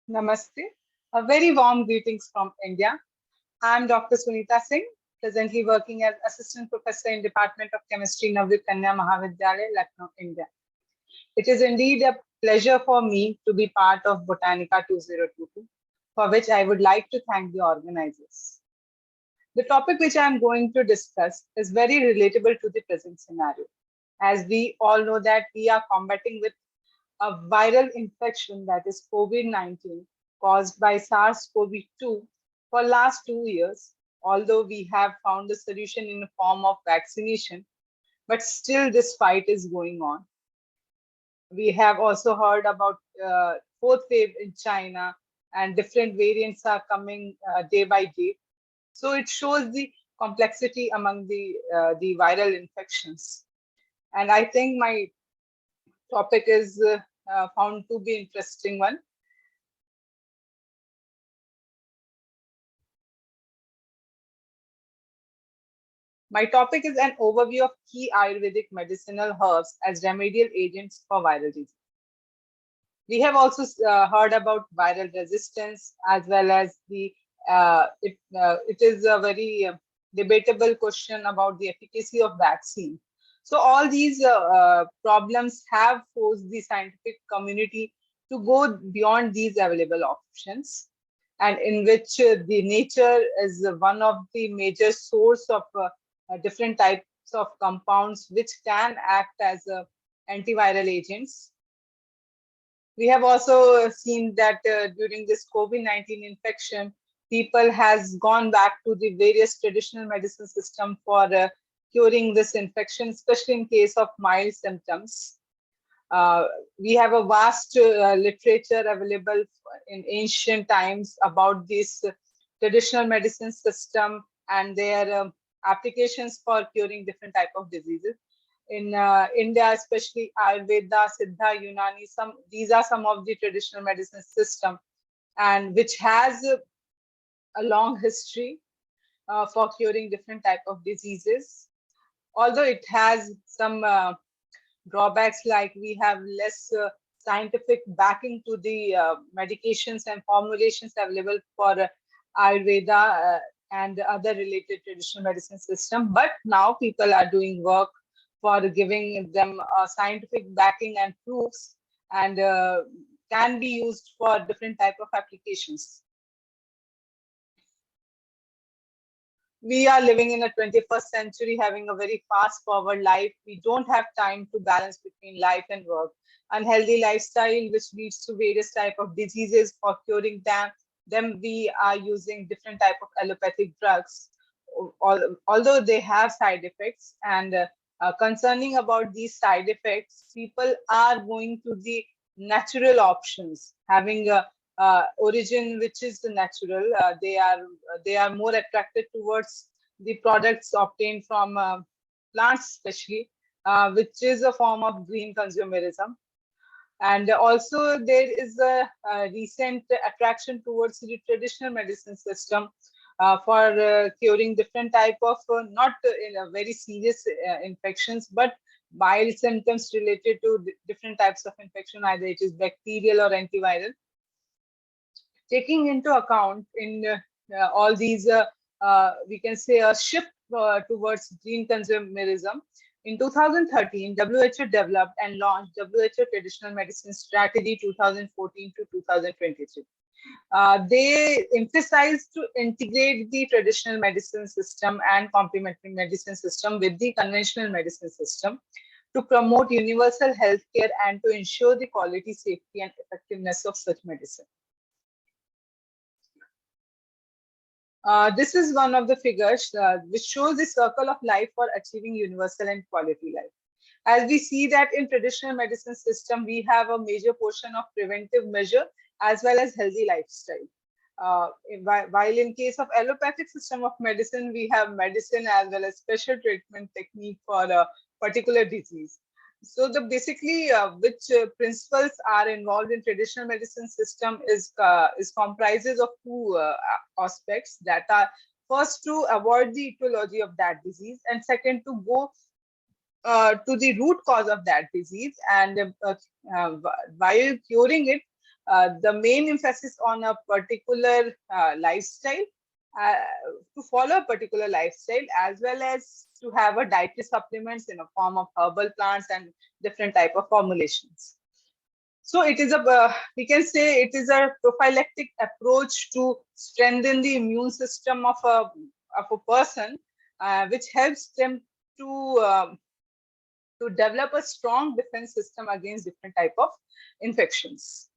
Namaste. A very warm greetings from India. I am Dr. Sunita Singh, presently working as Assistant Professor in Department of Chemistry, Navrit Kanya Mahavidyalaya, Lucknow, India. It is indeed a pleasure for me to be part of BOTANICA 2022, for which I would like to thank the organizers. The topic which I am going to discuss is very relatable to the present scenario, as we all know that we are combating with a viral infection, that is COVID-19, caused by SARS-CoV-2 for last 2 years. Although we have found a solution in the form of vaccination, but still this fight is going on. We have also heard about fourth wave in China, and different variants are coming day by day. So it shows the complexity among the viral infections. And I think my topic is found to be interesting one. My topic is an overview of key Ayurvedic medicinal herbs as remedial agents for viral disease. We have also heard about viral resistance, as well as it is a very debatable question about the efficacy of vaccine. So all these problems have forced the scientific community to go beyond these available options, and in which the nature is one of the major source of different types of compounds which can act as antiviral agents. We have also seen that during this COVID-19 infection, people has gone back to the various traditional medicine system for curing this infection, especially in case of mild symptoms. We have a vast literature available in ancient times about this traditional medicine system and their applications for curing different type of diseases. In India, especially Ayurveda, Siddha, Unani, these are some of the traditional medicine system, and which has a long history for curing different type of diseases. Although it has some drawbacks, like we have less scientific backing to the medications and formulations available for Ayurveda and other related traditional medicine system. But now people are doing work for giving them scientific backing and proofs, and can be used for different type of applications. We are living in a 21st century, having a very fast forward life. We don't have time to balance between life and work. Unhealthy lifestyle, which leads to various type of diseases. For curing them we are using different type of allopathic drugs, although they have side effects. And concerning about these side effects, people are going to the natural options, having a origin which is the natural. They are more attracted towards the products obtained from plants, especially, which is a form of green consumerism. And also there is a recent attraction towards the traditional medicine system for curing different type of not in a very serious infections, but mild symptoms related to different types of infection, either it is bacterial or antiviral. Taking into account in all these, we can say a shift towards green consumerism. In 2013, WHO developed and launched WHO Traditional Medicine Strategy 2014 to 2023. They emphasized to integrate the traditional medicine system and complementary medicine system with the conventional medicine system to promote universal healthcare and to ensure the quality, safety, and effectiveness of such medicine. This is one of the figures which shows the circle of life for achieving universal and quality life. As we see that in traditional medicine system, we have a major portion of preventive measure as well as healthy lifestyle. While in case of allopathic system of medicine, we have medicine as well as special treatment technique for a particular disease. So the basically which principles are involved in traditional medicine system is comprises of two aspects, that are first to avoid the etiology of that disease, and second to go to the root cause of that disease, and while curing it, the main emphasis on a particular lifestyle, uh, to follow a particular lifestyle, as well as to have a dietary supplements in a form of herbal plants and different type of formulations. So it is we can say it is a prophylactic approach to strengthen the immune system of a person, which helps them to develop a strong defense system against different type of infections.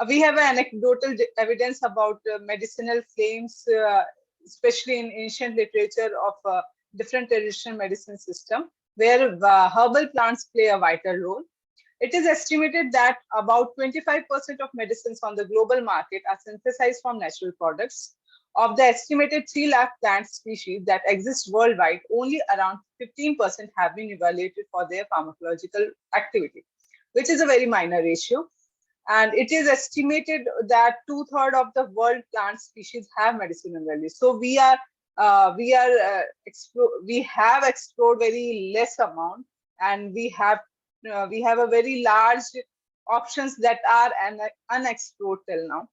We have anecdotal evidence about medicinal claims, especially in ancient literature of different traditional medicine system, where herbal plants play a vital role. It is estimated that about 25% of medicines on the global market are synthesized from natural products. Of the estimated 3 lakh plant species that exist worldwide, only around 15% have been evaluated for their pharmacological activity, which is a very minor ratio. And it is estimated that 2/3 of the world plant species have medicinal value. So we have explored very less amount, and we have a very large options that are unexplored till now.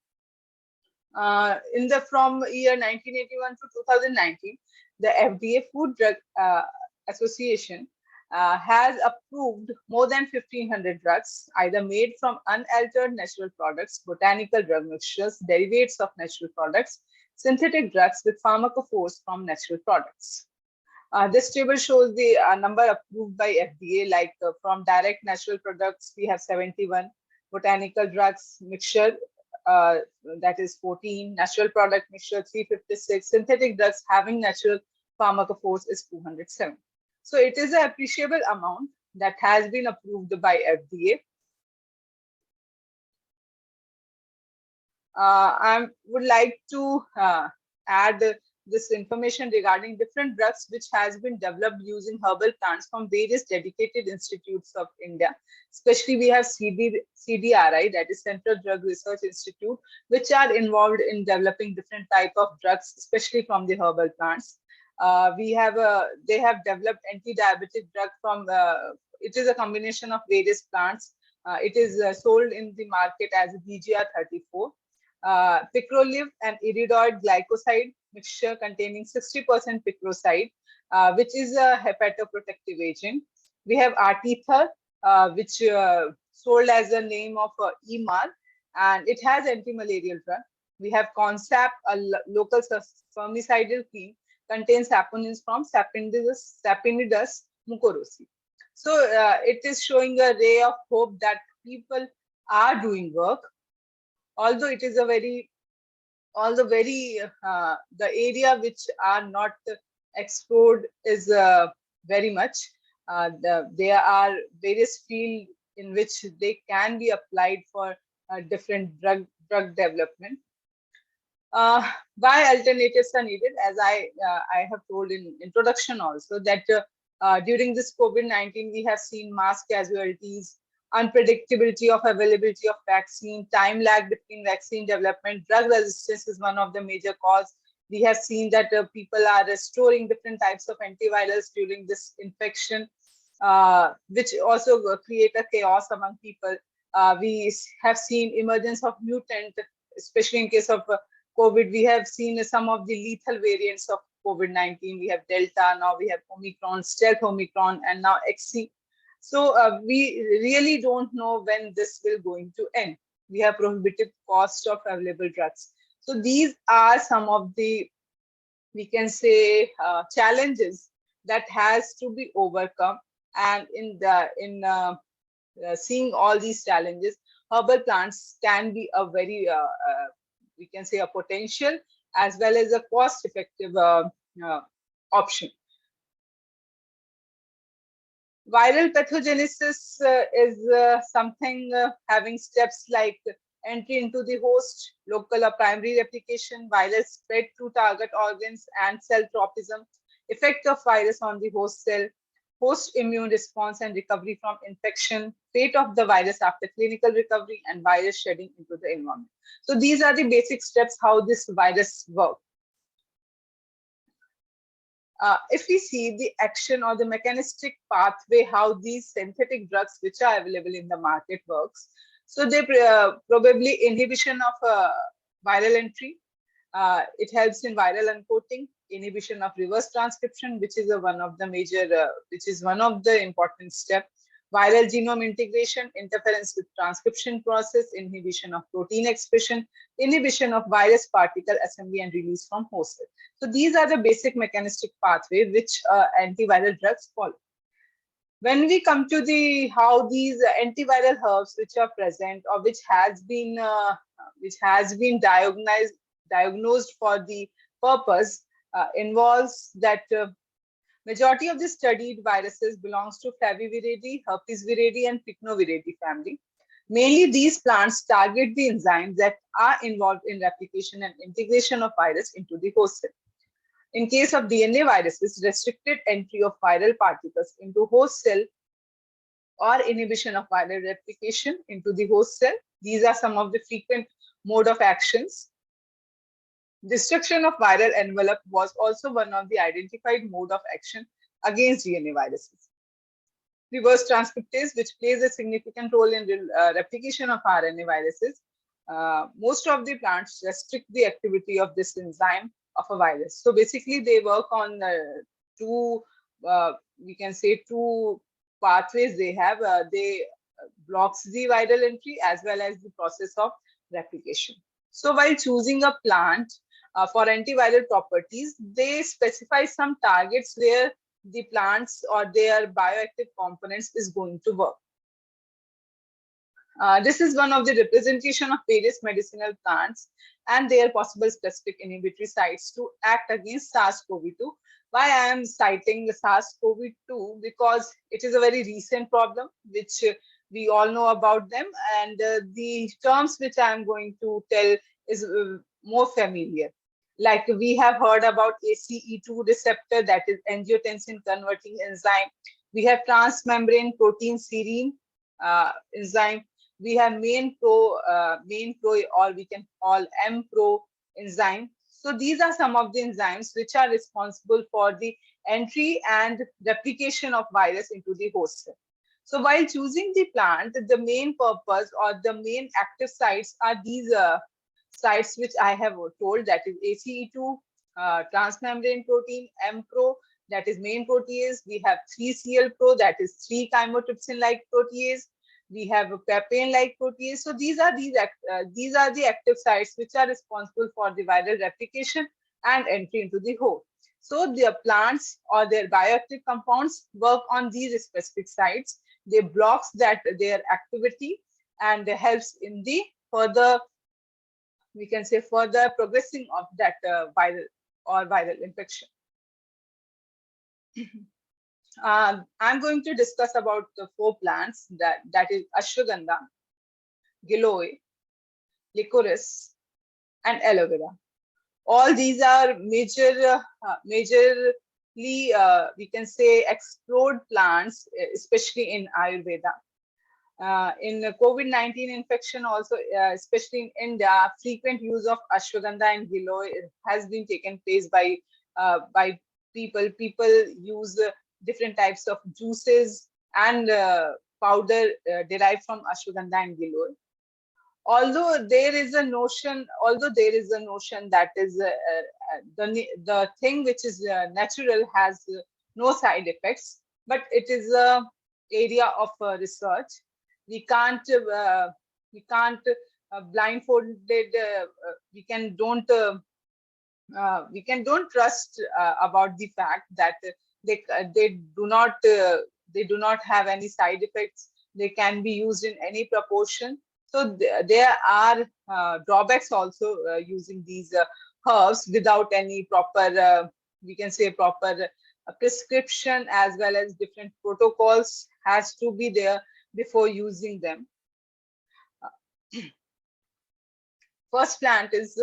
From year 1981 to 2019, the FDA Food Drug Association has approved more than 1,500 drugs, either made from unaltered natural products, botanical drug mixtures, derivatives of natural products, synthetic drugs with pharmacophores from natural products. This table shows the number approved by FDA, like from direct natural products, we have 71, botanical drugs mixture, that is 14, natural product mixture 356, synthetic drugs having natural pharmacophores is 207. So it is an appreciable amount that has been approved by FDA. I would like to add this information regarding different drugs which has been developed using herbal plants from various dedicated institutes of India. Especially we have CDRI, that is Central Drug Research Institute, which are involved in developing different type of drugs, especially from the herbal plants. They have developed anti-diabetic drug from, it is a combination of various plants. It is sold in the market as BGR34. Picrolive and iridoid glycoside mixture containing 60% picroside, which is a hepatoprotective agent. We have Artether, which sold as the name of EMAR, and it has anti-malarial drug. We have Consap, a local spermicidal cream, contains saponins from Sapinidus mucorosi. So it is showing a ray of hope that people are doing work, although it is a very, the area which are not explored is very much. There are various fields in which they can be applied for different drug development. Why alternatives are needed? As I have told in introduction also, that during this COVID-19, we have seen mass casualties, unpredictability of availability of vaccine, time lag between vaccine development, drug resistance is one of the major cause. We have seen that people are restoring different types of antivirals during this infection, which also create a chaos among people. We have seen emergence of mutant, especially in case of COVID. We have seen some of the lethal variants of COVID-19. We have Delta, now we have Omicron, stealth Omicron, and now XC. So we really don't know when this will going to end. We have prohibitive cost of available drugs. So these are some of the, we can say, challenges that has to be overcome. And in seeing all these challenges, herbal plants can be a very, we can say, a potential as well as a cost-effective option. Viral pathogenesis is something having steps like entry into the host, local or primary replication, virus spread to target organs and cell tropism, effect of virus on the host cell, host immune response and recovery from infection, fate of the virus after clinical recovery, and virus shedding into the environment. So these are the basic steps how this virus works. If we see the action or the mechanistic pathway, how these synthetic drugs which are available in the market works. So they probably inhibition of viral entry. It helps in viral uncoating, inhibition of reverse transcription, which is one of the major, which is one of the important steps. Viral genome integration, interference with transcription process, inhibition of protein expression, inhibition of virus particle assembly and release from host cell. So these are the basic mechanistic pathway which antiviral drugs follow. When we come to the how these antiviral herbs which are present or which has been diagnosed for the purpose involves that majority of the studied viruses belongs to Flaviviridae, Herpesviridae, and Pycnoviridae family. Mainly, these plants target the enzymes that are involved in replication and integration of virus into the host cell. In case of DNA viruses, restricted entry of viral particles into host cell or inhibition of viral replication into the host cell. These are some of the frequent mode of actions. Destruction of viral envelope was also one of the identified mode of action against DNA viruses. Reverse transcriptase, which plays a significant role in replication of RNA viruses. Most of the plants restrict the activity of this enzyme of a virus. So basically, they work on two, we can say two pathways they have. They blocks the viral entry as well as the process of replication. So while choosing a plant for antiviral properties, they specify some targets where the plants or their bioactive components is going to work. This is one of the representation of various medicinal plants and their possible specific inhibitory sites to act against SARS-CoV-2. Why I am citing the SARS-CoV-2? Because it is a very recent problem, which we all know about them. And the terms which I am going to tell is more familiar. Like we have heard about ACE2 receptor, that is angiotensin converting enzyme. We have transmembrane protein serine enzyme. We have main pro, or we can call M-pro enzyme. So these are some of the enzymes which are responsible for the entry and replication of virus into the host cell. So while choosing the plant, the main purpose or the main active sites are these sites which I have told, that is ACE2, transmembrane protein, M-pro, that is main protease. We have 3CL-pro, that is 3-chymotrypsin-like protease. We have a papain-like protease. So these are the active sites which are responsible for the viral replication and entry into the host. So the plants or their bioactive compounds work on these specific sites. They blocks that their activity and helps in the further, we can say, further progressing of that viral infection. I'm going to discuss about the 4 plants, that is ashwagandha, GILOY, licorice, and aloe vera. All these are majorly, we can say, explored plants, especially in Ayurveda. In COVID-19 infection also, especially in India, frequent use of ashwagandha and GILOY has been taken place by people. People use different types of juices and powder derived from ashwagandha and GILOY. Although there is a notion that is the thing which is natural has no side effects, but it is a area of research. We can't blindfolded. We don't trust about the fact that they do not have any side effects. They can be used in any proportion. So there are drawbacks also using these herbs without any proper, we can say, proper prescription, as well as different protocols has to be there before using them. First plant is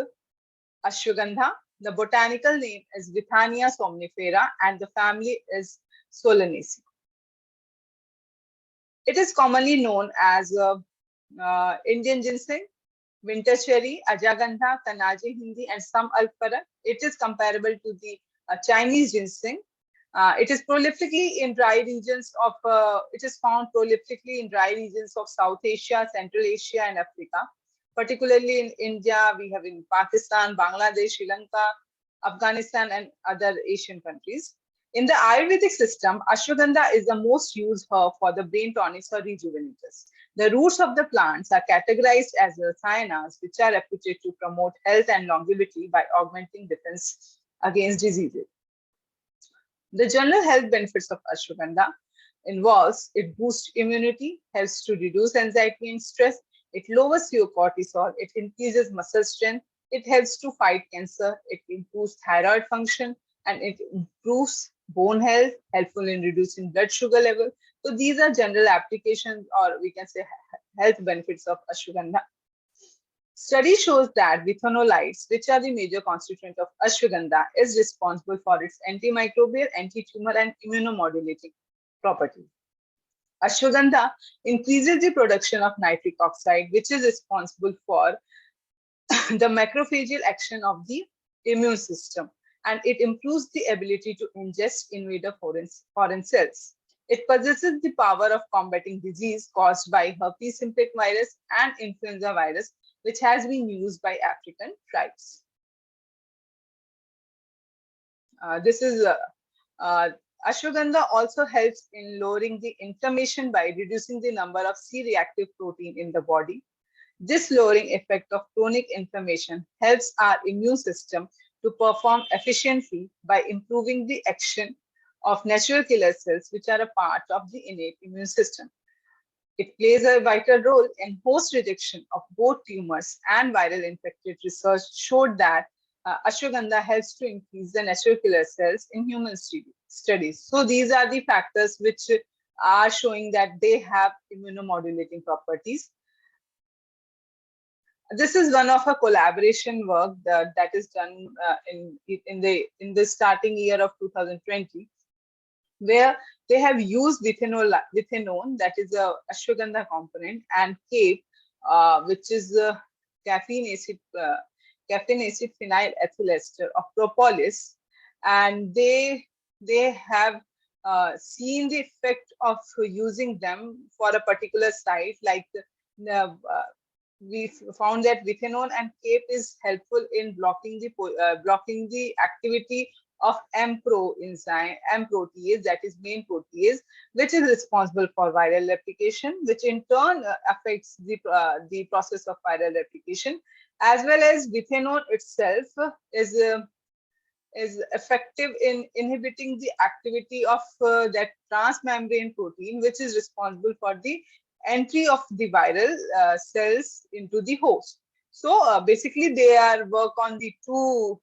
ashwagandha. The botanical name is Withania somnifera and the family is Solanaceae. It is commonly known as Indian ginseng, winter cherry, ashwagandha, kanaje hindi, and some alpara. It is comparable to the Chinese ginseng. It is prolifically in dry regions of, it is found prolifically in dry regions of South Asia, Central Asia, and Africa. Particularly in India, we have in Pakistan, Bangladesh, Sri Lanka, Afghanistan, and other Asian countries. In the Ayurvedic system, ashwagandha is the most used herb for the brain tonics or rejuvenators. The roots of the plants are categorized as rasayanas, which are reputed to promote health and longevity by augmenting defense against diseases. The general health benefits of ashwagandha involves it boosts immunity, helps to reduce anxiety and stress, it lowers your cortisol, it increases muscle strength, it helps to fight cancer, it improves thyroid function, and it improves bone health, helpful in reducing blood sugar level. So these are general applications, or we can say health benefits of ashwagandha. Study shows that vithanolides, which are the major constituent of ashwagandha, is responsible for its antimicrobial, anti-tumor, and immunomodulating properties. Ashwagandha increases the production of nitric oxide, which is responsible for the macrophageal action of the immune system, and it improves the ability to ingest invader foreign cells. It possesses the power of combating disease caused by herpes simplex virus and influenza virus, which has been used by African tribes. Ashwagandha also helps in lowering the inflammation by reducing the number of C-reactive protein in the body. This lowering effect of chronic inflammation helps our immune system to perform efficiently by improving the action of natural killer cells, which are a part of the innate immune system. It plays a vital role in host rejection of both tumors and viral infected. Research showed that ashwagandha helps to increase the natural killer cells in human studies. So these are the factors which are showing that they have immunomodulating properties. This is one of a collaboration work that is done in the starting year of 2020, where they have used vithanone, that is a ashwagandha component, and CAPE, which is caffeine acid phenyl ethyl ester of propolis, and they have seen the effect of using them for a particular site. Like we found that vithanone and CAPE is helpful in blocking the activity of M-pro enzyme, M protease, that is main protease, which is responsible for viral replication, which in turn affects the process of viral replication, as well as vithanone itself is effective in inhibiting the activity of that transmembrane protein, which is responsible for the entry of the viral cells into the host. So basically, they are work on the two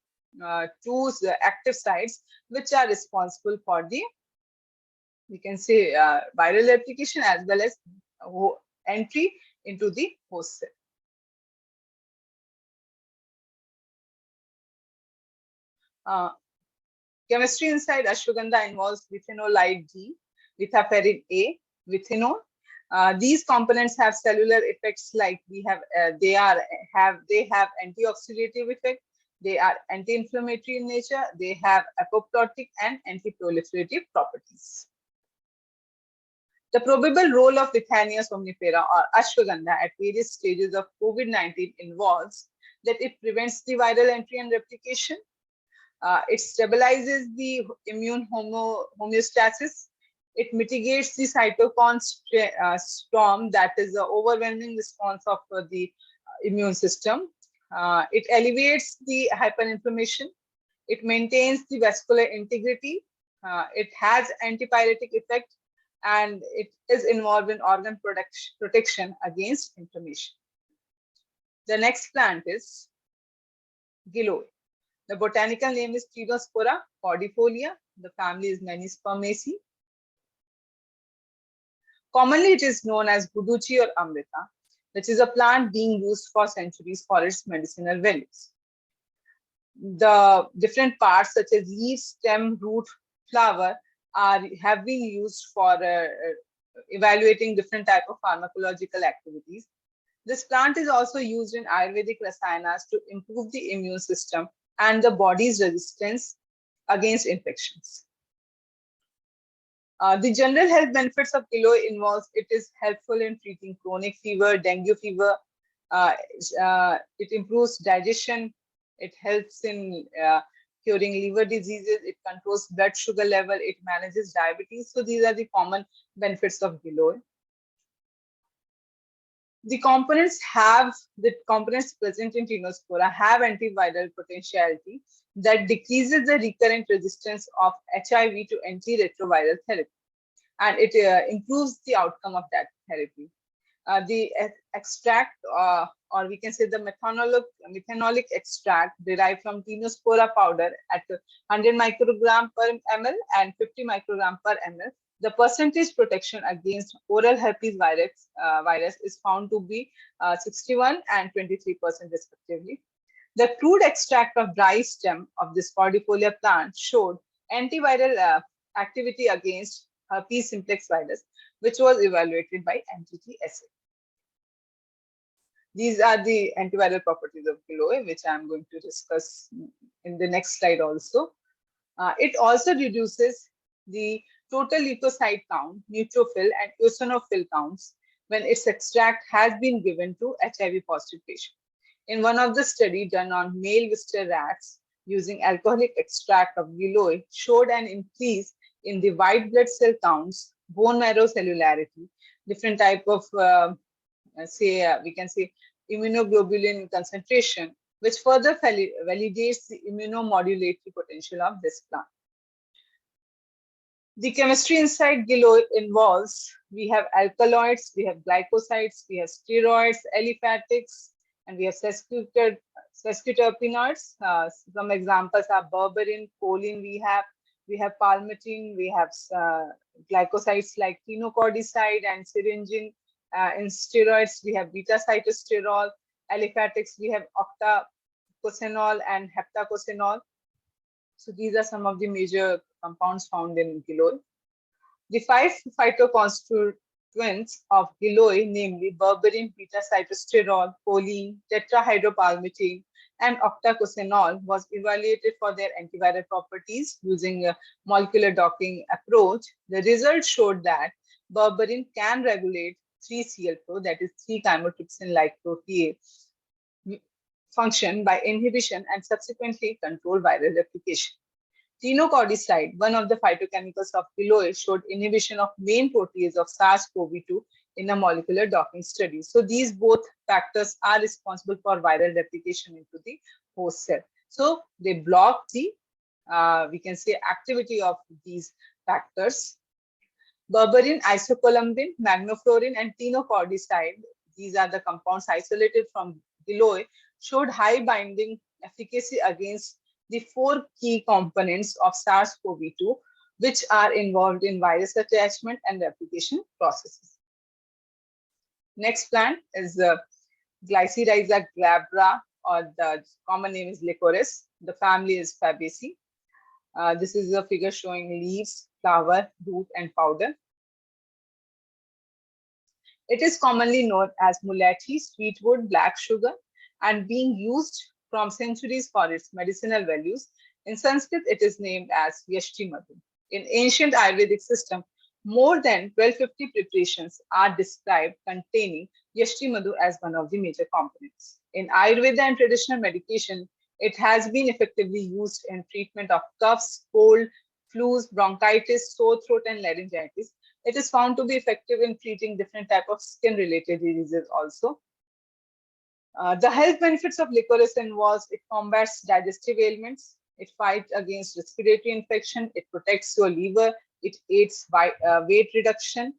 active sites which are responsible for the, we can say, viral replication as well as entry into the host cell. Chemistry inside ashwagandha involves vithanolide D, vithaferrin A, vithanol. These components have cellular effects like they have antioxidative effect. They are anti-inflammatory in nature. They have apoptotic and anti-proliferative properties. The probable role of Withania somnifera or ashwagandha at various stages of COVID-19 involves that it prevents the viral entry and replication. It stabilizes the immune homeostasis. It mitigates the cytokine storm, that is the overwhelming response of the immune system. It alleviates the hyperinflammation. It maintains the vascular integrity. It has antipyretic effect, and it is involved in organ protection against inflammation. The next plant is GILOY. The botanical name is Ctenospora cordifolia. The family is Menispermaceae. Commonly, it is known as guduchi or amrita, which is a plant being used for centuries for its medicinal values. The different parts such as leaf, stem, root, flower have been used for evaluating different type of pharmacological activities. This plant is also used in Ayurvedic rasayanas to improve the immune system and the body's resistance against infections. The general health benefits of giloy involves it is helpful in treating chronic fever, dengue fever. It improves digestion. It helps in curing liver diseases. It controls blood sugar level. It manages diabetes. So these are the common benefits of giloy. The components present in tinospora have antiviral potentiality that decreases the recurrent resistance of HIV to antiretroviral therapy, and it improves the outcome of that therapy. The extract, or we can say the methanolic extract derived from tinospora powder at 100 microgram per ml and 50 microgram per ml. The percentage protection against oral herpes virus is found to be 61 and 23% respectively. The crude extract of dry stem of this cordifolia plant showed antiviral activity against herpes simplex virus, which was evaluated by MTT assay. These are the antiviral properties of giloy, which I am going to discuss in the next slide also. It also reduces the total leukocyte count, neutrophil, and eosinophil counts when its extract has been given to HIV positive patient. In one of the studies done on male Wistar rats using alcoholic extract of giloy showed an increase in the white blood cell counts, bone marrow cellularity, different type of we can say immunoglobulin concentration, which further validates the immunomodulatory potential of this plant. The chemistry inside giloy involves, we have alkaloids, we have glycosides, we have steroids, aliphatics, and we have sesquiterpenoids. Some examples are berberine, choline we have palmitin, we have glycosides like tinocorticide and syringin. In steroids, we have beta-cytosterol. Aliphatics, we have octacosanol and heptacosanol. So these are some of the major compounds found in giloy. The 5 phytoconstituents of giloy, namely berberine, beta-cytosterol, choline, tetrahydropalmitin, and octacosanol, was evaluated for their antiviral properties using a molecular docking approach. The results showed that berberine can regulate 3-CL4, that is 3-chymotrypsin-like protease function by inhibition and subsequently control viral replication. Tinocorticide, one of the phytochemicals of giloy, showed inhibition of main protease of SARS-CoV-2 in a molecular docking study. So these both factors are responsible for viral replication into the host cell. So they block the, we can say, activity of these factors. Berberine, isocolumbin, magnoflorin, and tinocorticide, these are the compounds isolated from giloy, showed high binding efficacy against the 4 key components of SARS-CoV-2, which are involved in virus attachment and replication processes. Next plant is Glycyrrhiza glabra, or the common name is licorice. The family is Fabaceae. This is a figure showing leaves, flower, root, and powder. It is commonly known as mulathi, sweetwood, black sugar, and being used from centuries for its medicinal values. In Sanskrit, it is named as Yashti Madhu. In ancient Ayurvedic system, more than 1250 preparations are described containing Yashti Madhu as one of the major components. In Ayurveda and traditional medication, it has been effectively used in treatment of coughs, cold, flus, bronchitis, sore throat, and laryngitis. It is found to be effective in treating different types of skin-related diseases also. The health benefits of licorice involves it combats digestive ailments, it fights against respiratory infection, it protects your liver, it aids weight reduction,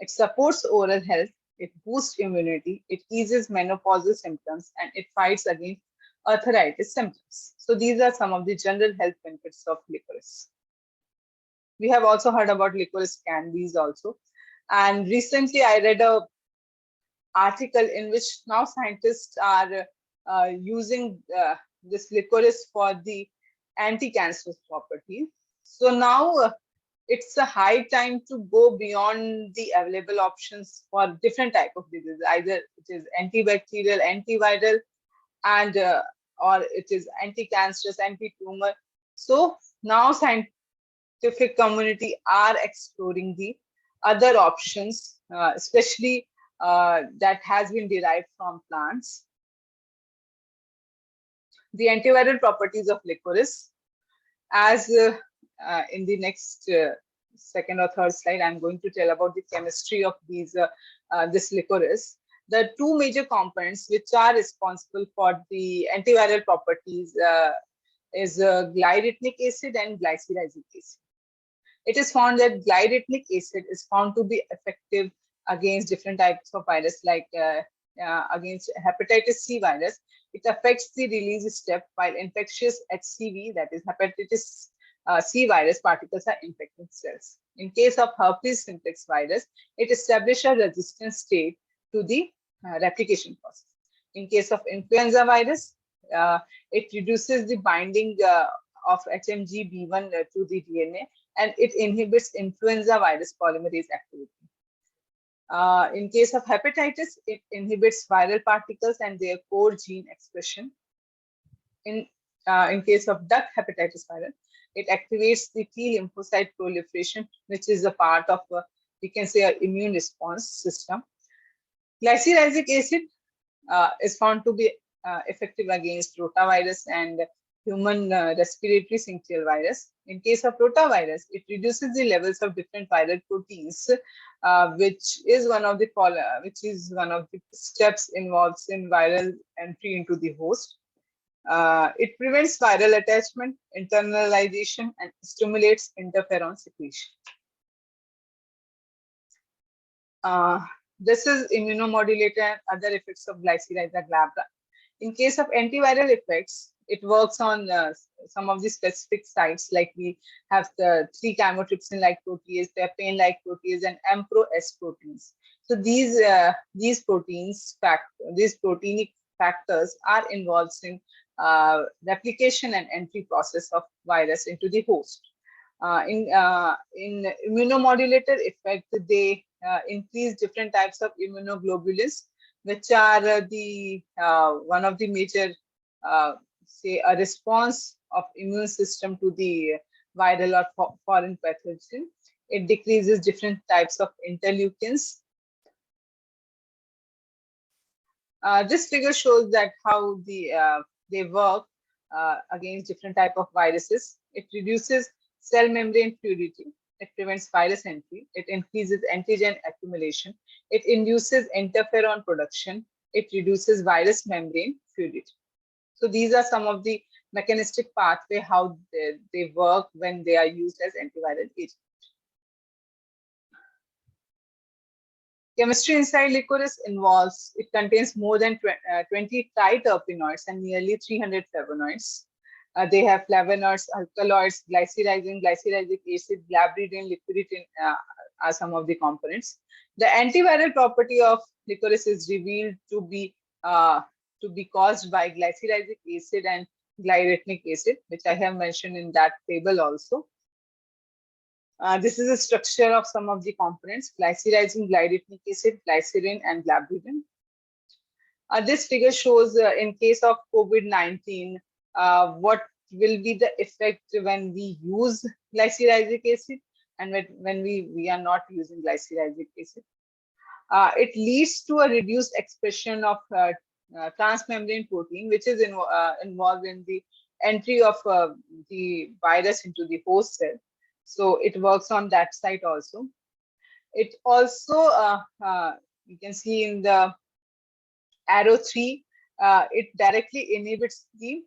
it supports oral health, it boosts immunity, it eases menopausal symptoms, and it fights against arthritis symptoms. So these are some of the general health benefits of licorice. We have also heard about licorice candies also. And recently I read a article in which now scientists are using this licorice for the anti-cancerous properties. So now it's a high time to go beyond the available options for different type of diseases. Either it is antibacterial, antiviral, and or it is anti-cancerous, anti-tumor. So now scientific community are exploring the other options, especially that has been derived from plants. The antiviral properties of licorice, as in the next second or third slide, I'm going to tell about the chemistry of this licorice. The two major components which are responsible for the antiviral properties is glyretinic acid and glycyrrhizic acid. It is found that glyretinic acid is found to be effective against different types of virus, like against hepatitis C virus. It affects the release step, while infectious HCV, that is hepatitis C virus particles, are infecting cells. In case of herpes simplex virus, it establishes a resistant state to the replication process. In case of influenza virus, it reduces the binding of HMG-B1 to the DNA, and it inhibits influenza virus polymerase activity. In case of hepatitis, it inhibits viral particles and their core gene expression. In case of duck hepatitis virus, it activates the T lymphocyte proliferation, which is a part of, we can say, an immune response system. Glycyrrhizic acid is found to be effective against rotavirus and human respiratory syncytial virus. In case of rotavirus, it reduces the levels of different viral proteins, which is one of the steps involved in viral entry into the host. It prevents viral attachment, internalization, and stimulates interferon secretion. This is immunomodulator and other effects of glycyrrhiza glabra. In case of antiviral effects, it works on some of the specific sites, like we have the 3-chymotrypsin-like protease, papain-like protease, and AMPRO-S proteins. So these proteinic factors are involved in replication and entry process of virus into the host. In immunomodulator effect, they increase different types of immunoglobulins, which are one of the major, say, a response of immune system to the viral or foreign pathogen. It decreases different types of interleukins. This figure shows that how they work against different type of viruses. It reduces cell membrane fluidity. It prevents virus entry. It increases antigen accumulation. It induces interferon production. It reduces virus membrane fluidity. So these are some of the mechanistic pathway how they work when they are used as antiviral agents. Chemistry inside licorice involves, it contains more than 20 triterpenoids and nearly 300 flavonoids. They have flavonoids, alkaloids, glycyrrhizin, glycyrrhizic acid, glabridin, licoritin are some of the components. The antiviral property of licorice is revealed to be caused by glycyrrhizic acid and glyretinic acid, which I have mentioned in that table also. This is a structure of some of the components: glycyrrhizin, glyretinic acid, glycerin, and glabridin. This figure shows in case of COVID-19, what will be the effect when we use glycyrrhizic acid and when we are not using glycyrrhizic acid. It leads to a reduced expression of transmembrane protein, which is involved in the entry of the virus into the host cell. So it works on that site also. It also, you can see in the arrow 3, it directly inhibits the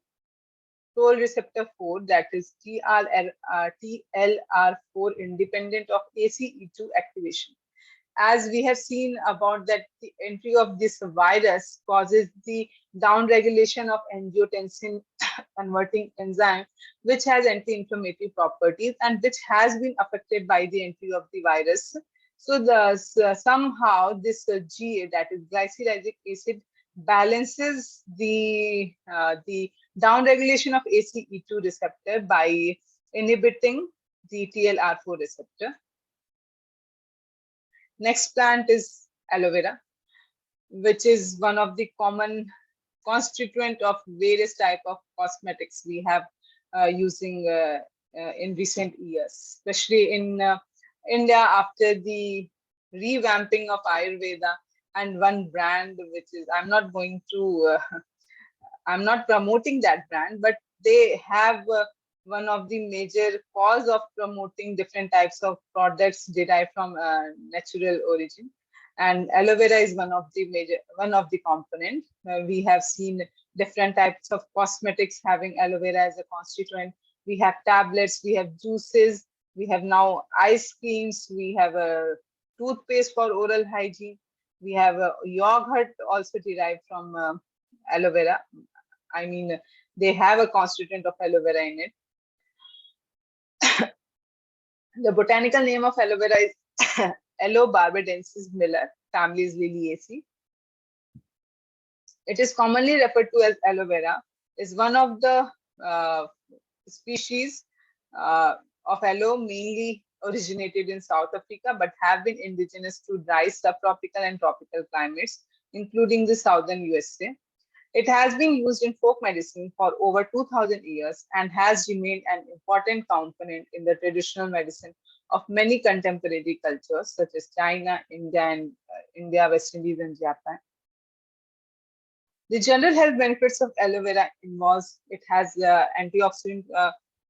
toll receptor 4, that is TLR4, independent of ACE2 activation. As we have seen about that, the entry of this virus causes the downregulation of angiotensin converting enzyme, which has anti-inflammatory properties and which has been affected by the entry of the virus. So somehow this GA, that is glycyrrhizic acid, balances the downregulation of ACE2 receptor by inhibiting the TLR4 receptor. Next plant is aloe vera, which is one of the common constituent of various type of cosmetics we have using in recent years, especially in India after the revamping of Ayurveda, and one brand which is, I'm not promoting that brand, but they have one of the major cause of promoting different types of products derived from natural origin. And aloe vera is one of the component. We have seen different types of cosmetics having aloe vera as a constituent. We have tablets, we have juices, we have now ice creams, we have a toothpaste for oral hygiene, we have a yogurt also derived from aloe vera. I mean, they have a constituent of aloe vera in it. The botanical name of aloe vera is Aloe barbadensis Miller, family is Liliaceae. It is commonly referred to as aloe vera, is one of the species of aloe mainly originated in South Africa, but have been indigenous to dry subtropical and tropical climates, including the southern USA. It has been used in folk medicine for over 2000 years and has remained an important component in the traditional medicine of many contemporary cultures such as China, India, West Indies, and Japan. The general health benefits of aloe vera involves it has antioxidant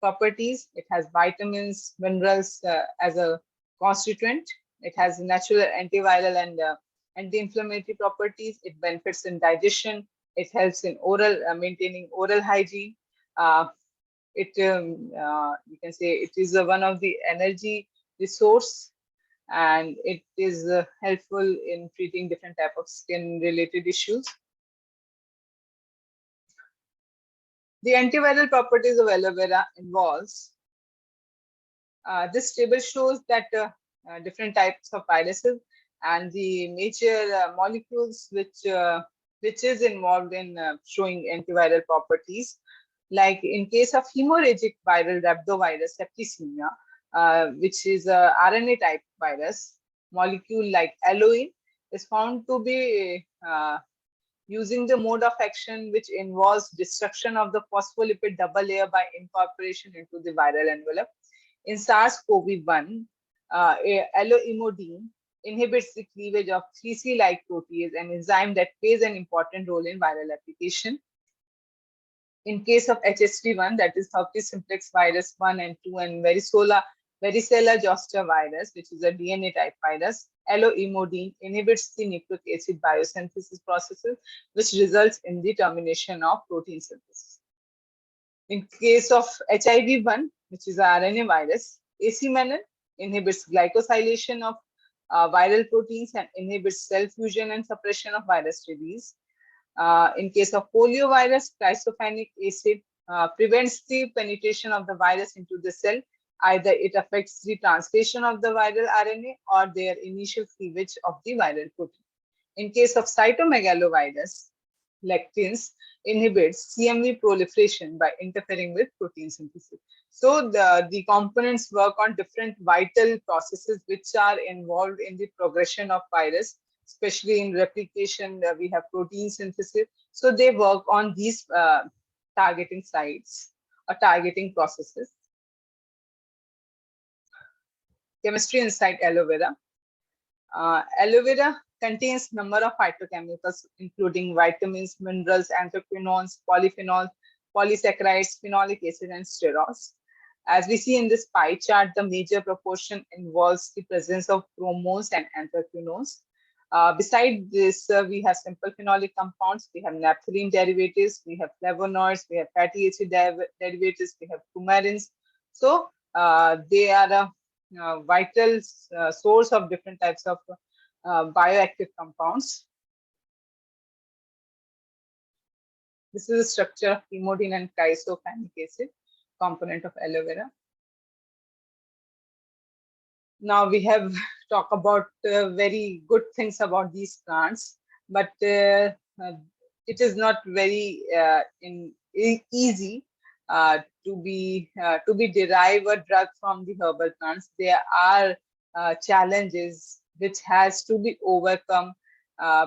properties, it has vitamins, minerals as a constituent, it has natural antiviral and anti-inflammatory properties, it benefits in digestion, it helps in maintaining oral hygiene. You can say it is one of the energy resource, and it is helpful in treating different type of skin related issues. The antiviral properties of aloe vera involves, this table shows that different types of viruses and the major molecules which is involved in showing antiviral properties. Like in case of hemorrhagic viral rhabdovirus septicemia, which is a RNA type virus, molecule like aloin is found to be using the mode of action which involves destruction of the phospholipid double layer by incorporation into the viral envelope. In SARS-CoV-1, alloimodine inhibits the cleavage of 3C-like protease, an enzyme that plays an important role in viral application. In case of HSV1, that is herpes simplex virus 1 and 2, and varicella zoster virus, which is a DNA type virus, alloimodine inhibits the nucleic acid biosynthesis processes, which results in the termination of protein synthesis. In case of HIV1, which is a RNA virus, AC-menin inhibits glycosylation of viral proteins and inhibits cell fusion and suppression of virus release. In case of poliovirus, chrysofenic acid prevents the penetration of the virus into the cell. Either it affects the translation of the viral RNA or their initial cleavage of the viral protein. In case of cytomegalovirus, lectins inhibits CMV proliferation by interfering with protein synthesis. So the components work on different vital processes which are involved in the progression of virus, especially in replication. We have protein synthesis. So they work on these targeting sites or targeting processes. Chemistry inside aloe vera. Aloe vera contains number of phytochemicals including vitamins, minerals, anthraquinones, polyphenols, polysaccharides, phenolic acid, and sterols. As we see in this pie chart, the major proportion involves the presence of chromones and anthraquinones. Besides this, we have simple phenolic compounds, we have naphthalene derivatives, we have flavonoids, we have fatty acid derivatives, we have coumarins. So they are a vital source of different types of bioactive compounds. This is the structure of hemodine and chrysofenic acid component of aloe vera. Now we have talked about very good things about these plants, but it is not very easy to be derive a drug from the herbal plants. There are challenges which has to be overcome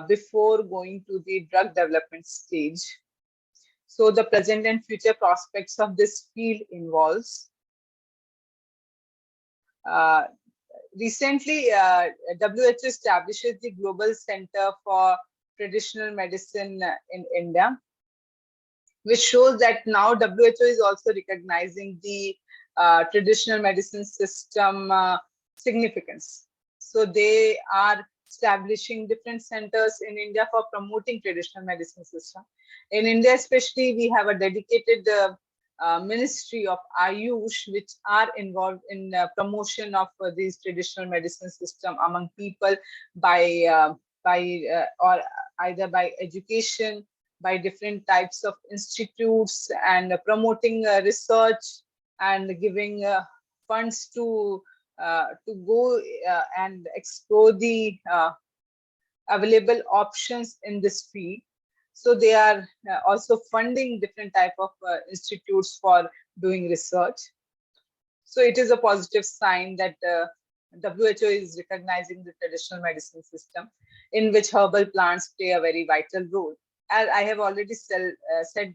before going to the drug development stage. So the present and future prospects of this field involves Recently, WHO establishes the Global Center for Traditional Medicine in India, which shows that now WHO is also recognizing the traditional medicine system significance. So they are establishing different centers in India for promoting traditional medicine system. In India, especially, we have a dedicated Ministry of Ayush, which are involved in promotion of these traditional medicine system among people by or either by education, by different types of institutes, and promoting research and giving funds to go and explore the available options in this field. So they are also funding different type of institutes for doing research. So it is a positive sign that WHO is recognizing the traditional medicine system, in which herbal plants play a very vital role. As I have already said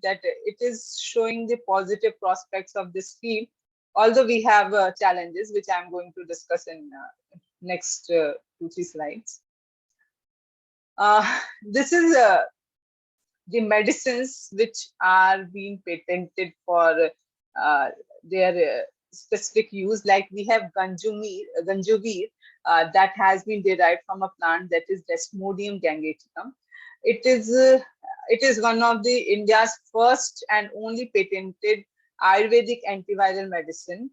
that it is showing the positive prospects of this field, although we have challenges, which I'm going to discuss in next 2-3 slides. This is the medicines which are being patented for their specific use. Like we have ganjuvir that has been derived from a plant that is Desmodium gangeticum. It is one of the India's first and only patented Ayurvedic antiviral medicine,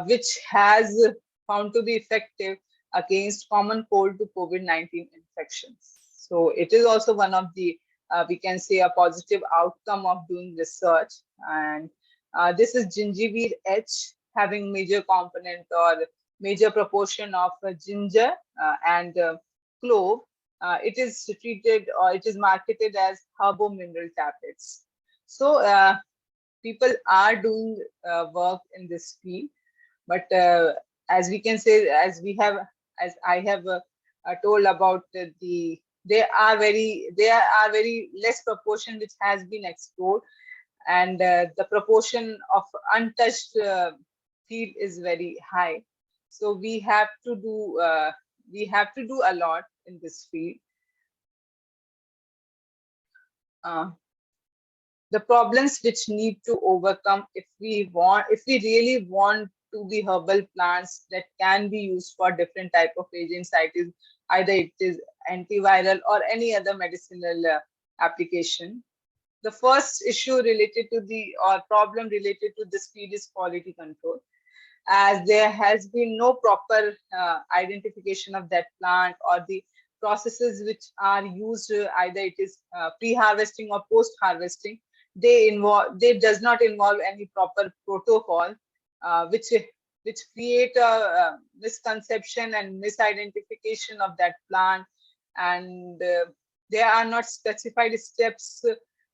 which has found to be effective against common cold to COVID-19 infections. So it is also one of the we can say a positive outcome of doing research. And this is gingiviir H, having major component or major proportion of ginger and clove. It is treated or it is marketed as herbal mineral tablets. So people are doing work in this field, but as we can say, as I have told about there are very less proportion which has been explored, and the proportion of untouched field is very high. So we have to do a lot in this field. The problems which need to overcome if we really want to be herbal plants that can be used for different type of agents, either it is antiviral or any other medicinal application. The first issue related to or problem related to this field is quality control, as there has been no proper identification of that plant, or the processes which are used, either it is pre-harvesting or post-harvesting, they does not involve any proper protocol, which create a misconception and misidentification of that plant, and there are not specified steps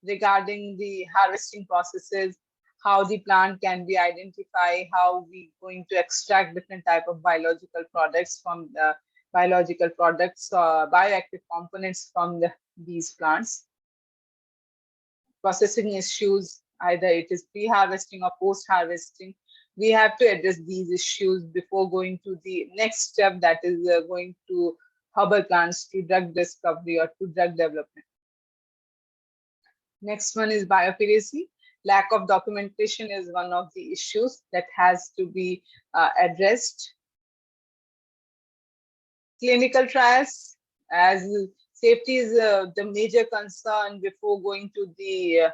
regarding the harvesting processes, how the plant can be identified, how we going to extract different type of biological products from the biological products, bioactive components from these plants. Processing issues, either it is pre-harvesting or post-harvesting. We have to address these issues before going to the next step, that is going to herbal plants, to drug discovery or to drug development. Next one is biopiracy. Lack of documentation is one of the issues that has to be addressed. Clinical trials, as safety is the major concern before going to the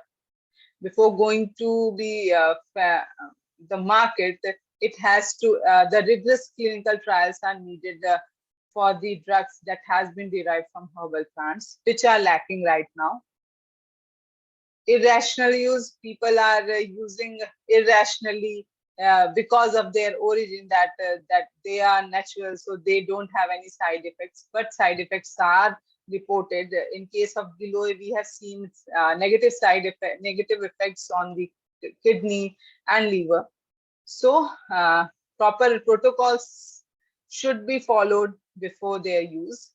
the market. It has to the rigorous clinical trials are needed for the drugs that has been derived from herbal plants, which are lacking right now. Irrational use, people are using irrationally because of their origin, that they are natural, so they don't have any side effects, but side effects are reported. In case of GILOY, we have seen negative effects on the kidney and liver. So proper protocols should be followed before their use.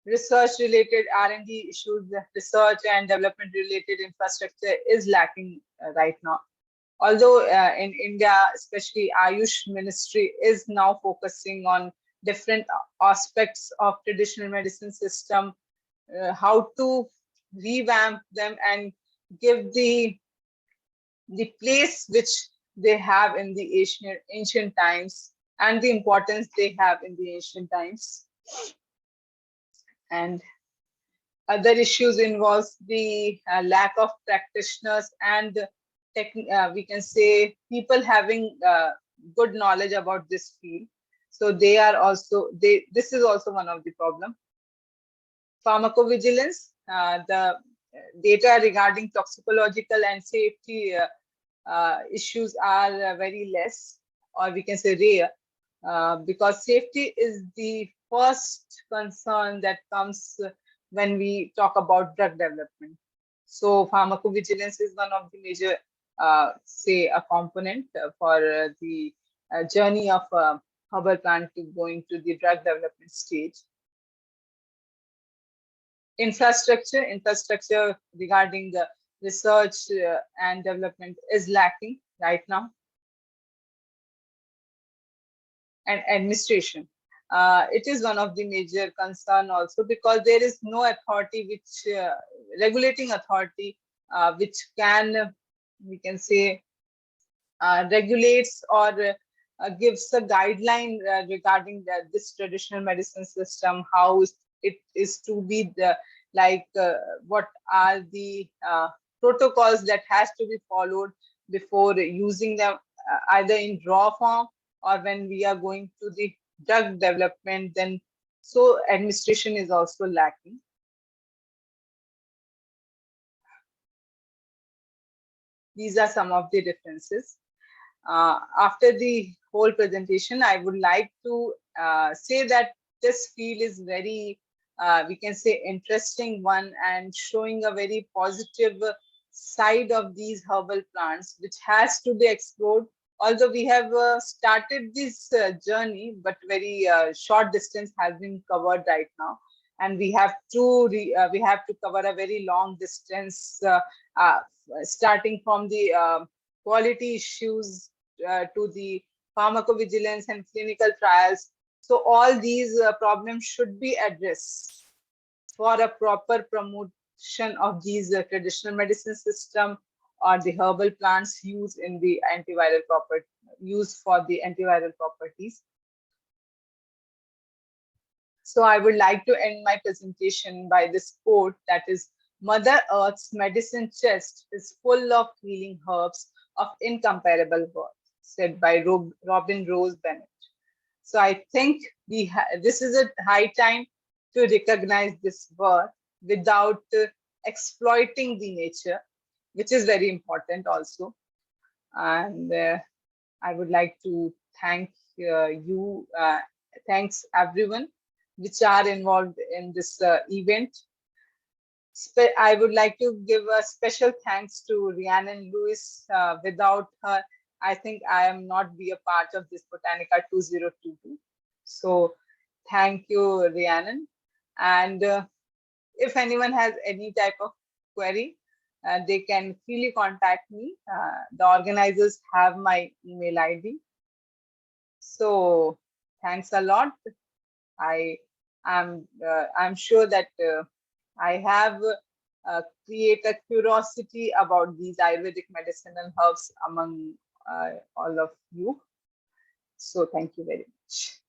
Research related R&D issues, research and development related infrastructure is lacking right now. Although in India, especially Ayush Ministry is now focusing on different aspects of traditional medicine system, how to revamp them and give the place which they have in the ancient times and the importance they have in the ancient times. And other issues involves the lack of practitioners and we can say people having good knowledge about this field. So they are also this is also one of the problem. Pharmacovigilance, the data regarding toxicological and safety issues are very less, or we can say rare, because safety is the first concern that comes when we talk about drug development. So pharmacovigilance is one of the major, say, a component for the journey of herbal plant to going to the drug development stage. Infrastructure regarding the research and development is lacking right now. And administration, it is one of the major concern also, because there is no authority which regulating authority which can, we can say, regulates or gives a guideline regarding this traditional medicine system, how it is to be like what are the protocols that has to be followed before using them either in raw form or when we are going to the drug development. Then so administration is also lacking. These are some of the differences. After the whole presentation, I would like to say that this field is very, we can say, interesting one, and showing a very positive side of these herbal plants, which has to be explored. Although we have started this journey, but very short distance has been covered right now, and we have to cover a very long distance, starting from the quality issues to the pharmacovigilance and clinical trials. So all these problems should be addressed for a proper promotion of these traditional medicine system or the herbal plants used in the antiviral used for the antiviral properties. So I would like to end my presentation by this quote, that is, Mother Earth's medicine chest is full of healing herbs of incomparable worth, said by Robin Rose Bennett. So I think this is a high time to recognize this worth without exploiting the nature, which is very important also. And I would like to thank thanks everyone which are involved in this event. I would like to give a special thanks to Rhiannon Lewis. Without her, I think I am not be a part of this Botanica 2022. So thank you, Rhiannon. And if anyone has any type of query, they can freely contact me. The organizers have my email ID. So thanks a lot. I'm sure that I have create a curiosity about these Ayurvedic medicinal herbs among all of you. So thank you very much.